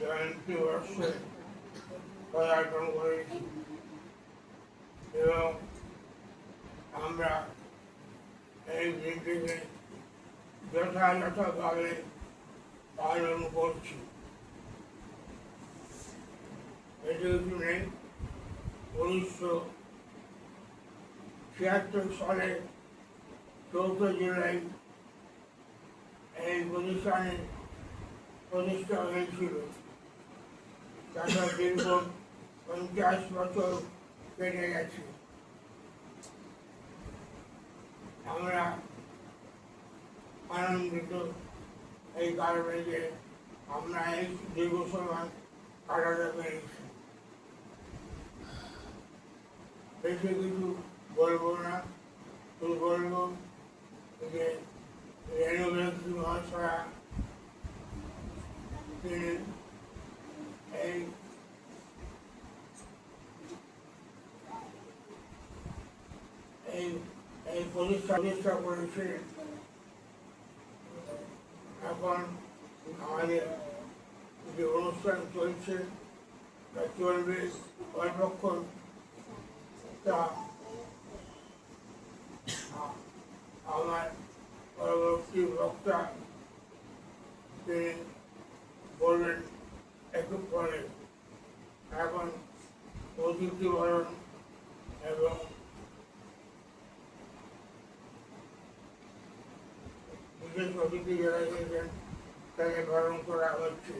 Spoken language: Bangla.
জয়ন্তী বর্ষে পদার্পণ করেছি এবং আমরা এই দিনটিকে যথাযথভাবে পালন করছি। এটি শুনে 1976 সালে 4 জুলাই এই প্রতিষ্ঠানে প্রতিষ্ঠা হয়েছিল। তারপর দীর্ঘ 50 বছর কেটে গেছে। আমরা আনন্দিত এই কারণে যে আমরা এই দীর্ঘ সময় কাটাতে পেরেছি। বেশি কিছু বলবো না, শুধু বলবো যে রেণুব্যক্তি মহাশয়া তিনি এই প্রতিষ্ঠা করেছিলেন। এখন আমাদের যে অনুষ্ঠান চলছে তা চলবে অল্পক্ষণ। তা আমার পরবর্তী বক্তা তিনি বলবেন একটু পরে। এখন অতিথি বরণ এবং বিশেষ অতিথি যারা এসেছেন তাকে বরণ করা হচ্ছে।